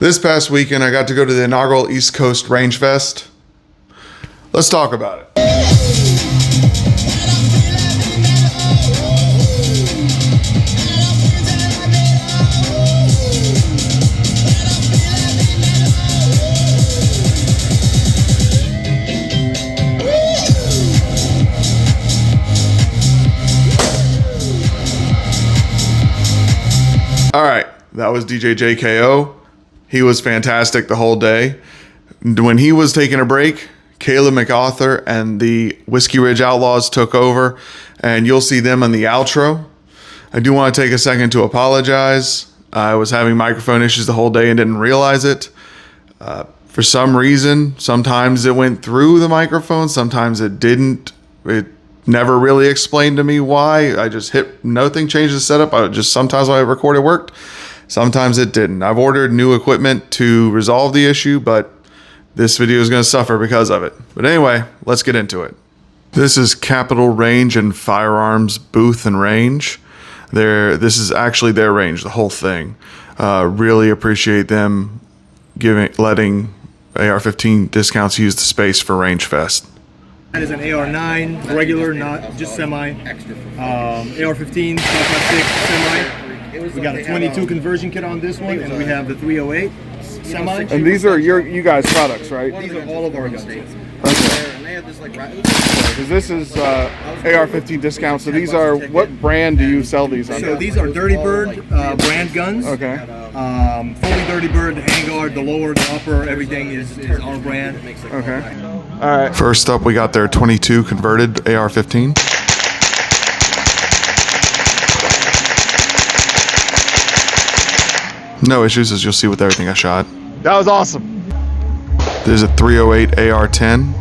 This past weekend, I got to go to the inaugural East Coast Rangefest. Let's talk about it. All right, that was DJ JKO. He was fantastic the whole day. When he was taking a break, Caleb MacArthur and the Whiskey Ridge Outlaws took over, and you'll see them in the outro. I do want to take a second to apologize. I was having microphone issues the whole day and didn't realize it. For some reason, sometimes it went through the microphone, sometimes it didn't. It never really explained to me why. I just hit nothing, changed the setup. Sometimes when I recorded, it worked. Sometimes it didn't. I've ordered new equipment to resolve the issue, but this video is going to suffer because of it. But anyway, let's get into it. This is Capital Range and Firearms Booth and Range. This is actually their range, the whole thing. Really appreciate them letting AR-15 discounts use the space for Rangefest. That is an AR-9, regular, not just semi. AR-15, 5.56, semi. We got a 22 conversion kit on this one, and we have the 308 semi. And these are you guys' products, right? These are all of our guns. Okay. Because this is AR-15 discounts. So these are, what brand do you sell these under? So these are Dirty Bird brand guns. Okay. Fully Dirty Bird, the handguard, the lower, the upper, everything is our brand. Okay. All right. First up, we got their 22 converted AR-15. No issues, as you'll see with everything I shot. That was awesome. There's a 308 AR-10.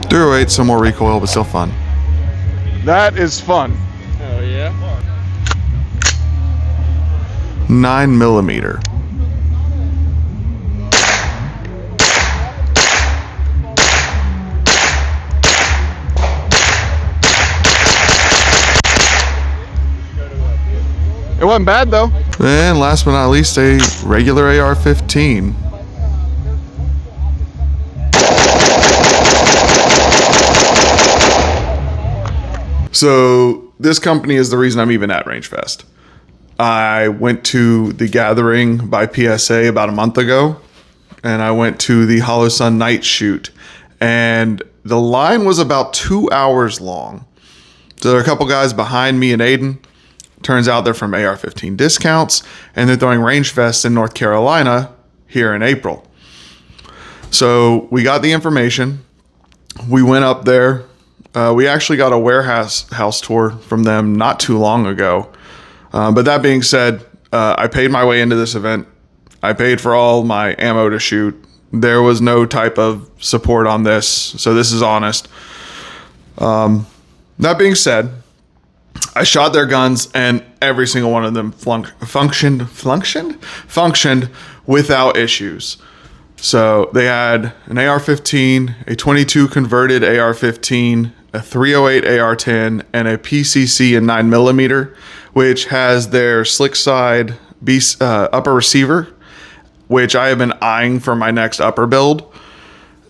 .308, some more recoil, but still fun. That is fun. Oh yeah. 9mm. It wasn't bad though. And last but not least, a regular AR-15. So this company is the reason I'm even at Rangefest. I went to the gathering by PSA about a month ago, and I went to the Hollow Sun night shoot, and the line was about 2 hours long. So there are a couple guys behind me and Aiden. Turns out they're from AR-15 discounts, and they're throwing Rangefest in North Carolina here in April. So we got the information. We went up there. We actually got a warehouse tour from them not too long ago. But that being said, I paid my way into this event. I paid for all my ammo to shoot. There was no type of support on this, so this is honest. That being said, I shot their guns, and every single one of them functioned without issues. So they had an AR-15, a 22 converted AR-15, a 308 AR-10, and a PCC in 9mm, which has their slick side upper receiver, which I have been eyeing for my next upper build.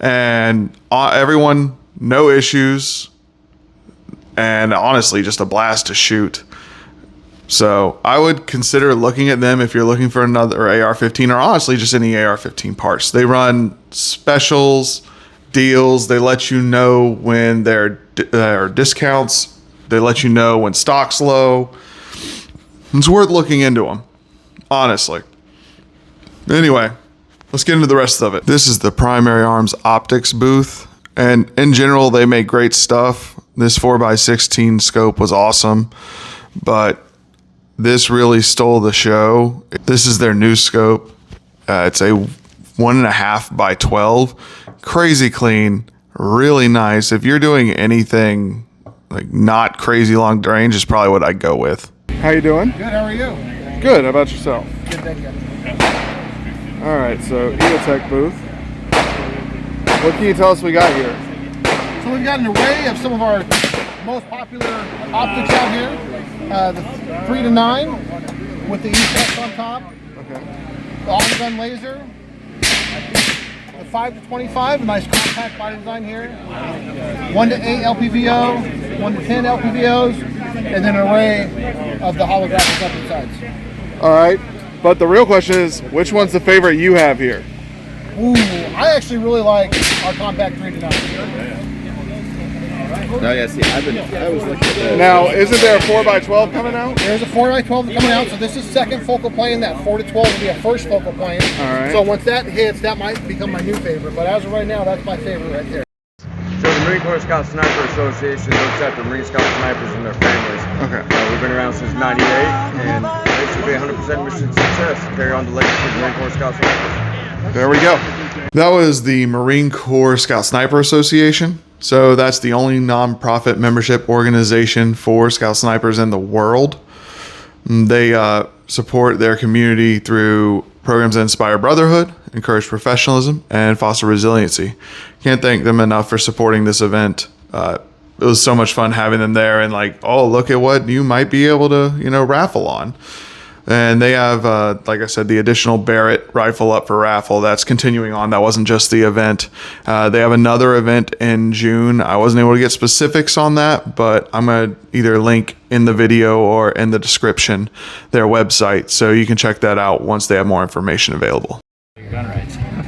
And everyone, no issues. And honestly, just a blast to shoot. So I would consider looking at them if you're looking for another AR-15, or honestly just any AR-15 parts. They run specials, deals. They let you know when there are discounts. They let you know when stock's low. It's worth looking into them, honestly. Anyway, let's get into the rest of it. This is the Primary Arms Optics booth, and in general, they make great stuff. This 4x16 scope was awesome, but this really stole the show. This is their new scope. It's a 1.5 by 12, crazy clean, really nice. If you're doing anything like not crazy long range, is probably what I'd go with. How you doing? Good, how are you? Good. How about yourself? Good, thank you. All right. So EOTech booth. What can you tell us we got here? So we've got an array of some of our most popular optics out here. The 3 to 9 with the E-Tech on top. Okay. The all-gun laser. The 5 to 25, a nice compact body design here. 1 to 8 LPVO, 1 to 10 LPVOs, and then an array of the holographic up sides. All right. But the real question is, which one's the favorite you have here? Ooh, I actually really like our compact 3 to 9. No, yeah, see, I was looking at the... Now, isn't there a 4x12 coming out? There's a 4x12 coming out, so this is second focal plane. That 4 to 12 will be a first focal plane. All right. So once that hits, that might become my new favorite. But as of right now, that's my favorite right there. So the Marine Corps Scout Sniper Association looks after Marine Scout snipers and their families. Okay. We've been around since '98, and this should be 100% mission success to carry on the legacy of the Marine Corps Scout Snipers. There we go. That was the Marine Corps Scout Sniper Association. So that's the only nonprofit membership organization for Scout Snipers in the world. They support their community through programs that inspire brotherhood, encourage professionalism, and foster resiliency. Can't thank them enough for supporting this event. It was so much fun having them there and like, oh, look at what you might be able to, raffle on. And they have, like I said, the additional Barrett rifle up for raffle. That's continuing on. That wasn't just the event. They have another event in June. I wasn't able to get specifics on that, but I'm going to either link in the video or in the description their website. So you can check that out once they have more information available.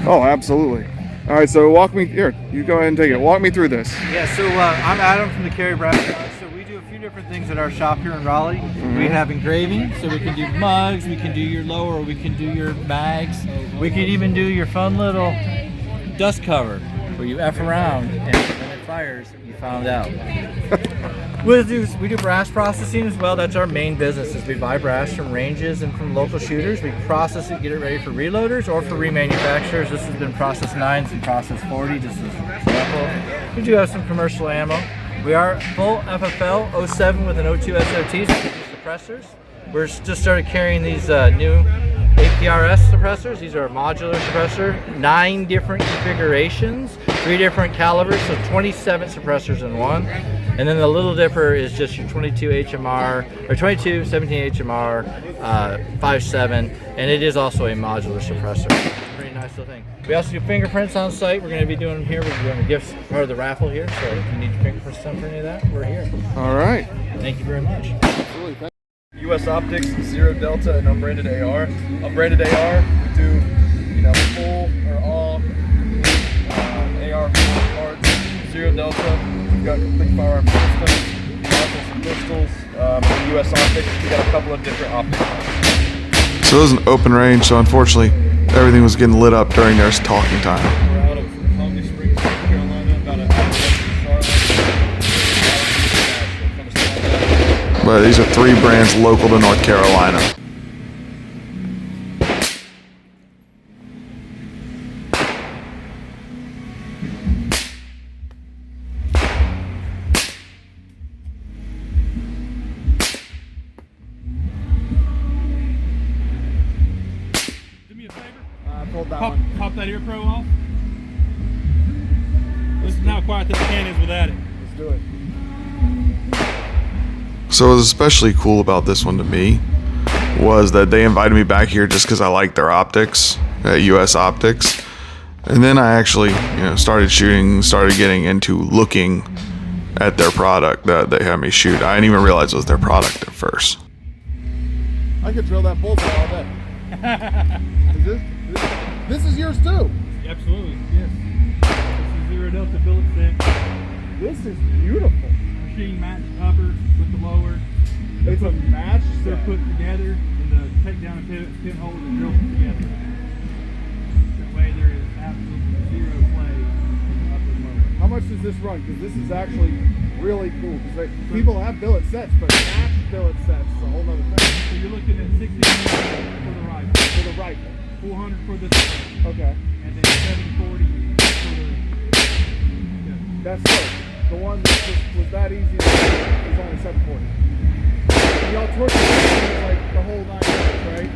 Oh, absolutely. All right, so walk me here. You go ahead and take it. Walk me through this. Yeah, so I'm Adam from the Carry Brass. So we do a few different things at our shop here in Raleigh. We have engraving, so we can do mugs, we can do your lower, we can do your bags, we can even do your fun little dust cover where you F around and when it fires, you found out. We do brass processing as well. That's our main business. Is we buy brass from ranges and from local shooters. We process it, get it ready for reloaders or for remanufacturers. This has been process 9s and process 40. This is sample. We do have some commercial ammo. We are full FFL 07 with an O2 SOTs suppressors. We're just started carrying these new APRS suppressors. These are a modular suppressor, 9 different configurations, 3 different calibers, so 27 suppressors in one. And then the Little Dipper is just your 22 HMR, or 22, 17 HMR, 5.7, and it is also a modular suppressor. Pretty nice little thing. We also do fingerprints on site. We're going to be doing them here. We're doing a gift part of the raffle here, so if you need fingerprints done for any of that, we're here. All right. Thank you very much. US Optics, Zero Delta, and unbranded AR. Unbranded AR, we do, full or all AR full parts. Zero Delta, we've got complete firearm systems, rifles and pistols. And US Optics, we got a couple of different optics. So it was an open range, so unfortunately everything was getting lit up during their talking time. We're out of Palm Springs, North Carolina, about an hour west of Charlotte. But these are 3 brands local to North Carolina. Pop that ear pro off. This is not quite the can is without it. Let's do it. So what was especially cool about this one to me was that they invited me back here just because I like their optics at US Optics. And then I actually, started shooting, started getting into looking at their product that they had me shoot. I didn't even realize it was their product at first. I could drill that bullseye all day. This is yours too. Absolutely, yes. This is Zero Delta billet set. This is beautiful. Machine match upper with the lower. It's a match. They're put together in the takedown and pinhole and drill them together. That way there is absolutely zero play in the upper and lower. How much does this run? Because this is actually really cool. Because people have billet sets, but match billet sets is a whole other thing. So you're looking at 16 for the rifle. For the rifle. 400 for this. Okay. And then 740 for the. Yeah. That's good. The one that was that easy was only 740. Y'all torture test like the whole 9 yards, right?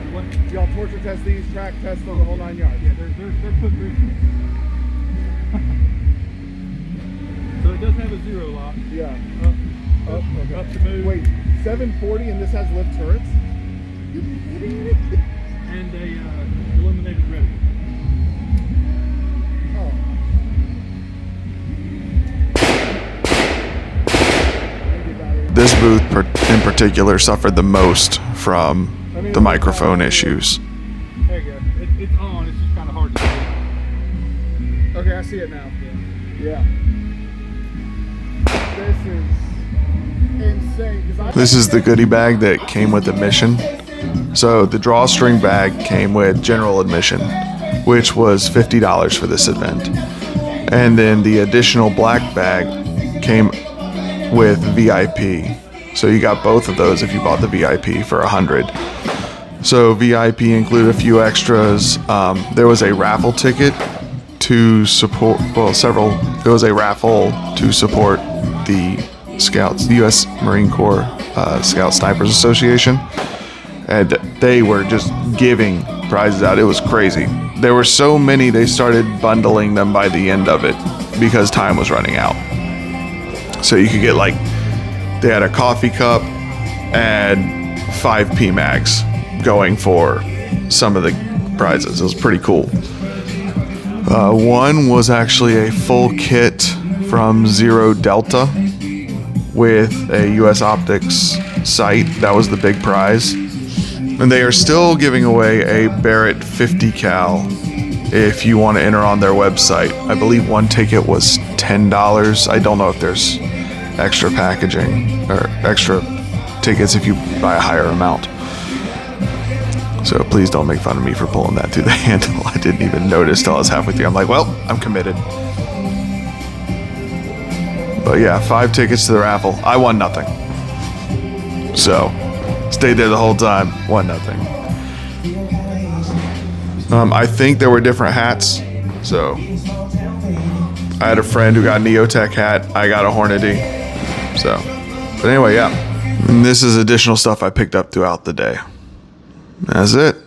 Y'all torture test these, track test them the whole 9 yards. Yeah, they're put through. So it does have a zero lock. Yeah. Up, Okay. up to move. Wait, 740 and this has lift turrets? And a illuminated reticle. Oh. This booth in particular suffered the most from the microphone issues. There you go. It's on. It's just kind of hard to see. Okay, I see it now. Yeah. This is insane. 'Cause This is the goodie bag that came with admission. So the drawstring bag came with general admission, which was $50 for this event. And then the additional black bag came with VIP. So you got both of those if you bought the VIP for $100. So VIP included a few extras. There was a raffle ticket to support, well, several. It was a raffle to support the Scouts, the U.S. Marine Corps Scout Snipers Association. And they were just giving prizes out. It was crazy. There were so many, they started bundling them by the end of it because time was running out. So you could get like, they had a coffee cup and 5 PMags going for some of the prizes. It was pretty cool. One was actually a full kit from Zero Delta with a US Optics sight. That was the big prize. And they are still giving away a Barrett 50 cal if you want to enter on their website. I believe one ticket was $10. I don't know if there's extra packaging or extra tickets if you buy a higher amount. So please don't make fun of me for pulling that through the handle. I didn't even notice till I was halfway through. I'm like, well, I'm committed. But yeah, 5 tickets to the raffle. I won nothing. So, stayed there the whole time, won nothing. I think there were different hats. So, I had a friend who got a Neotech hat. I got a Hornady. So, but anyway, yeah. And this is additional stuff I picked up throughout the day. That's it.